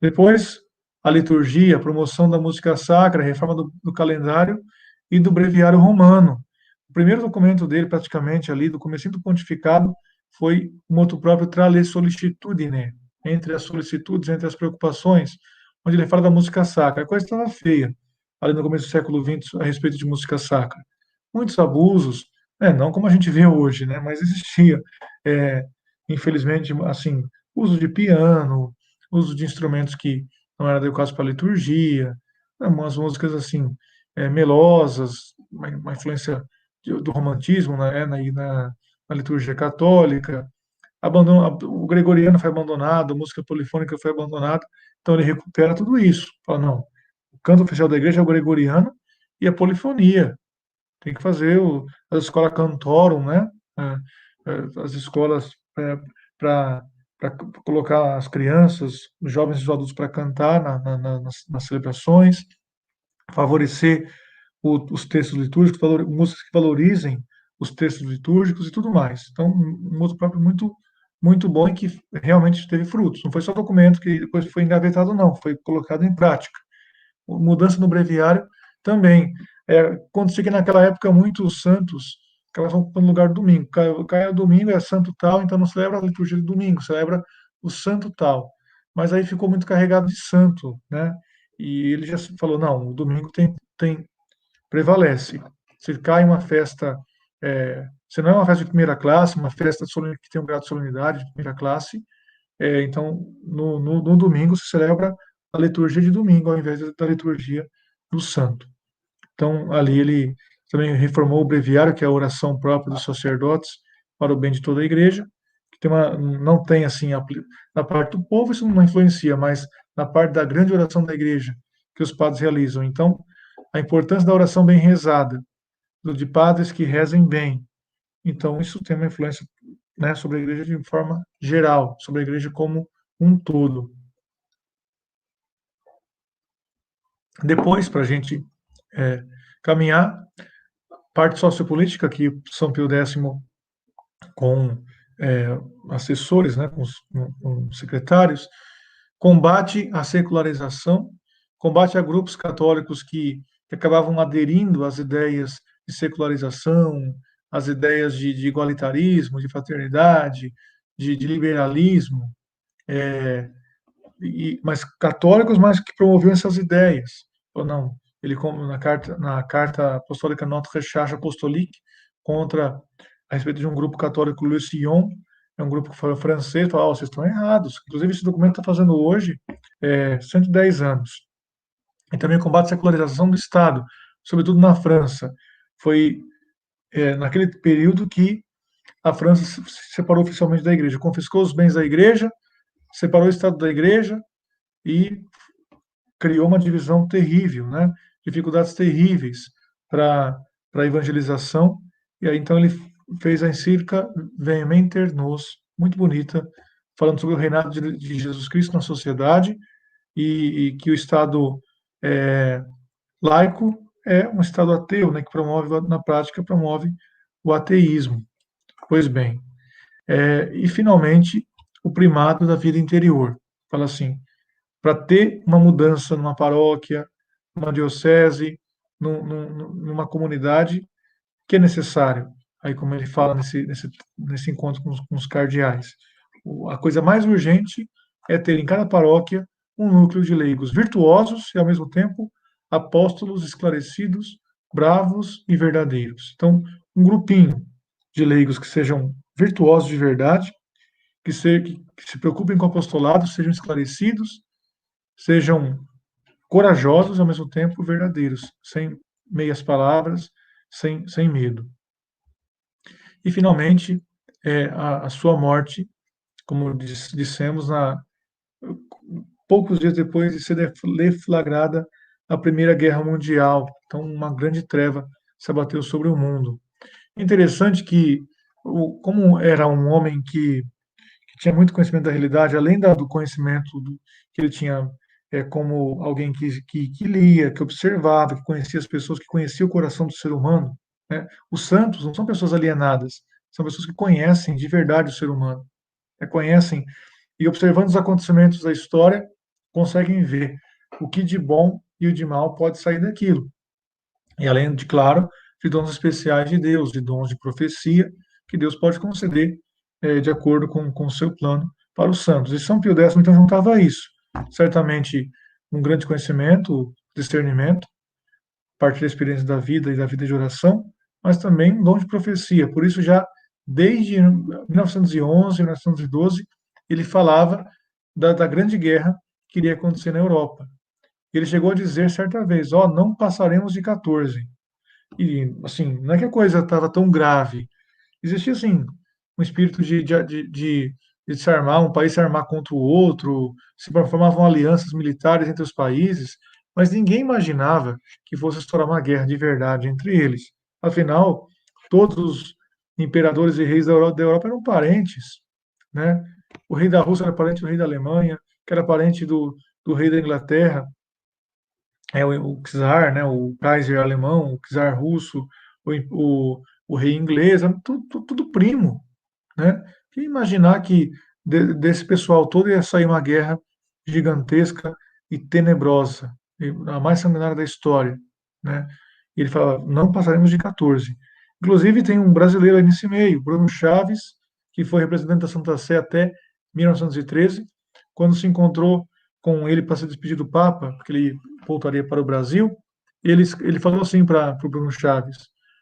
Depois, a liturgia, a promoção da música sacra, a reforma do calendário e do breviário romano. O primeiro documento dele, praticamente ali, do comecinho do pontificado, foi o motu próprio Tra le Sollicitudine, entre as solicitudes, entre as preocupações, onde ele fala da música sacra. A coisa estava feia, ali no começo do século XX, a respeito de música sacra. Muitos abusos, não como a gente vê hoje, né, mas existia, é, infelizmente, assim, uso de piano, uso de instrumentos que não eram adequados para a liturgia, umas músicas assim, melosas, uma influência do romantismo, né, na liturgia católica. O gregoriano foi abandonado, a música polifônica foi abandonada, então ele recupera tudo isso. Fala: não, o canto oficial da igreja é o gregoriano e a polifonia. Tem que fazer as escolas cantorum, né? As escolas para colocar as crianças, os jovens e os adultos para cantar nas celebrações, favorecer os textos litúrgicos, músicas que valorizem os textos litúrgicos e tudo mais. Então, um modo próprio muito muito bom e que realmente teve frutos. Não foi só documento que depois foi engavetado, não, foi colocado em prática. Mudança no breviário também. Acontecia que naquela época muitos santos acabavam no lugar do domingo. Cai o domingo, é santo tal, então não celebra a liturgia do domingo, celebra o santo tal. Mas aí ficou muito carregado de santo, né? E ele já falou, não, o domingo prevalece. Se cai uma festa, se não é uma festa de primeira classe, uma festa que tem um grau de solenidade de primeira classe, então no domingo se celebra a liturgia de domingo ao invés da liturgia do santo. Então ali ele também reformou o breviário, que é a oração própria dos sacerdotes para o bem de toda a igreja, que não tem assim na parte do povo isso não influencia, mas na parte da grande oração da igreja que os padres realizam. Então a importância da oração bem rezada, de padres que rezem bem. Então, isso tem uma influência, né, sobre a igreja de forma geral, sobre a igreja como um todo. Depois, para a gente caminhar, parte sociopolítica, que São Pio X, com assessores, né, com secretários, combate à secularização, combate a grupos católicos que acabavam aderindo às ideias de secularização, às ideias de igualitarismo, de fraternidade, de liberalismo, mas católicos, mas que promoviam essas ideias. Ou não, ele como na carta apostólica Notre Recherche Apostolique contra a respeito de um grupo católico, Le Sillon, é um grupo francês, fala, vocês estão errados. Inclusive, esse documento está fazendo hoje 110 anos. E também combate à secularização do Estado, sobretudo na França. Foi naquele período que a França se separou oficialmente da Igreja, confiscou os bens da Igreja, separou o Estado da Igreja e criou uma divisão terrível, né? Dificuldades terríveis para a evangelização. E aí então ele fez a encíclica Vehementer Nos, muito bonita, falando sobre o reinado de Jesus Cristo na sociedade e que o Estado laico é um Estado ateu, né, que promove, na prática, promove o ateísmo. Pois bem, e finalmente o primado da vida interior. Fala assim, para ter uma mudança numa paróquia, numa diocese, numa comunidade, que é necessário. Aí, como ele fala nesse encontro com os cardeais, a coisa mais urgente é ter em cada paróquia um núcleo de leigos virtuosos e, ao mesmo tempo, apóstolos esclarecidos, bravos e verdadeiros. Então, um grupinho de leigos que sejam virtuosos de verdade, que se preocupem com o apostolado, sejam esclarecidos, sejam corajosos e, ao mesmo tempo, verdadeiros, sem meias palavras, sem medo. E, finalmente, a sua morte, como dissemos, poucos dias depois de ser deflagrada a Primeira Guerra Mundial. Então, uma grande treva se abateu sobre o mundo. Interessante que, como era um homem que tinha muito conhecimento da realidade, além do conhecimento que ele tinha como alguém que lia, que observava, que conhecia as pessoas, que conhecia o coração do ser humano, né? Os santos não são pessoas alienadas, são pessoas que conhecem de verdade o ser humano, conhecem e, observando os acontecimentos da história, conseguem ver o que de bom e o de mal pode sair daquilo. E além de, claro, de dons especiais de Deus, de dons de profecia, que Deus pode conceder de acordo com o seu plano para os santos. E São Pio X, então, juntava isso. Certamente um grande conhecimento, discernimento, parte da experiência da vida e da vida de oração, mas também um dom de profecia. Por isso, já desde 1911, 1912, ele falava da grande guerra que iria acontecer na Europa. Ele chegou a dizer certa vez, não passaremos de 14. E, assim, não é que a coisa estava tão grave. Existia, assim, um espírito de se armar, um país se armar contra o outro, se formavam alianças militares entre os países, mas ninguém imaginava que fosse estourar uma guerra de verdade entre eles. Afinal, todos os imperadores e reis da Europa eram parentes, né? O rei da Rússia era parente do rei da Alemanha, que era parente do rei da Inglaterra, o czar, né, o Kaiser alemão, o czar russo, o rei inglês, tudo primo, né? Quem imaginar que desse pessoal todo ia sair uma guerra gigantesca e tenebrosa, a mais sanguinária da história, né? E ele fala, não passaremos de 14. Inclusive tem um brasileiro aí nesse meio, Bruno Chaves, que foi representante da Santa Sé até 1913, quando se encontrou com ele para se despedir do Papa, porque ele voltaria para o Brasil, ele falou assim para o Bruno Chaves,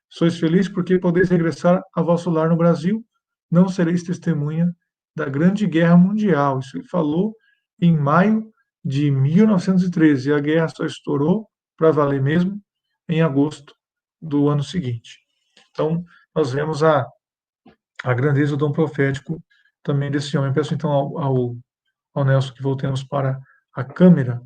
sois felizes porque podeis regressar a vosso lar no Brasil, não sereis testemunha da Grande Guerra Mundial. Isso ele falou em maio de 1913, e a guerra só estourou para valer mesmo em agosto do ano seguinte. Então, nós vemos a grandeza do dom profético também desse homem. Eu peço então ao Nelson que voltemos para a câmera.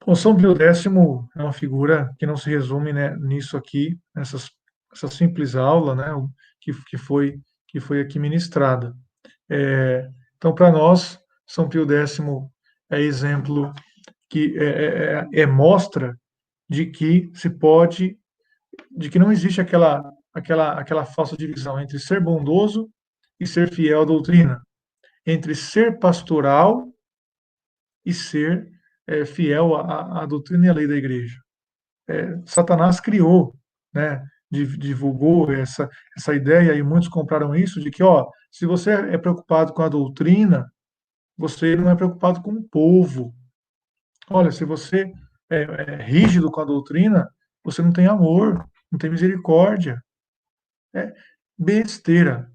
O São Pio X é uma figura que não se resume, né, nisso aqui, essa simples aula, né, que foi aqui ministrada. Então, para nós, São Pio X é exemplo que mostra de que se pode, de que não existe aquela falsa divisão entre ser bondoso e ser fiel à doutrina, entre ser pastoral e ser fiel à doutrina e à lei da igreja. Satanás criou, né, divulgou essa ideia e muitos compraram isso de que, ó, se você é preocupado com a doutrina, você não é preocupado com o povo. Olha, se você é rígido com a doutrina, você não tem amor, não tem misericórdia. É besteira,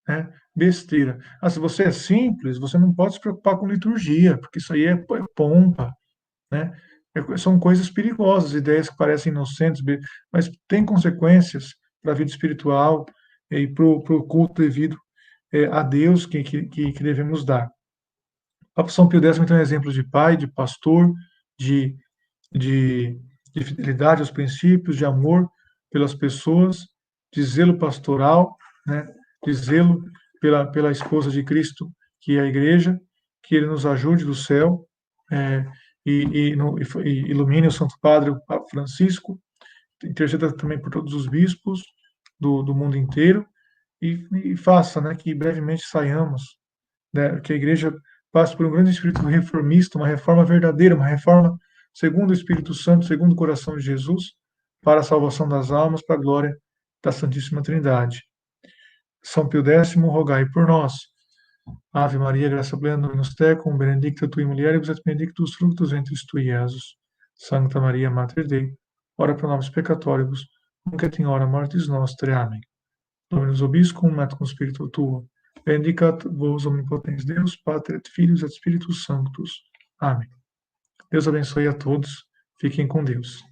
né? Besteira. Se você é simples, você não pode se preocupar com liturgia, porque isso aí é pompa, né? São coisas perigosas, ideias que parecem inocentes, mas têm consequências para a vida espiritual e para o culto devido a Deus que devemos dar. O Papa São Pio X então é exemplo de pai, de pastor, de, de, de fidelidade aos princípios, de amor pelas pessoas, de zelo pastoral, né? De zelo pela esposa de Cristo, que é a igreja, que ele nos ajude do céu, é, e ilumine o Santo Padre, o Papa Francisco, interceda também por todos os bispos do mundo inteiro, e faça, né, que brevemente saiamos, né, que a igreja passe por um grande espírito reformista, uma reforma verdadeira, uma reforma segundo o Espírito Santo, segundo o coração de Jesus, para a salvação das almas, para a glória da Santíssima Trindade. São Pio X, rogai por nós. Ave Maria, graça plena, Dominus tecum, benedicta tui mulieribus et benedictus fructus ventris tui, Iesus. Santa Maria, Mater Dei, ora pro nobis peccatoribus, nunc et in hora mortis nostre. Amém. Dominus vobiscum, et cum spiritu tuo. Benedicat vos omnipotens Deus, Pater et Filhos et Spiritus Sanctus. Amém. Deus abençoe a todos. Fiquem com Deus.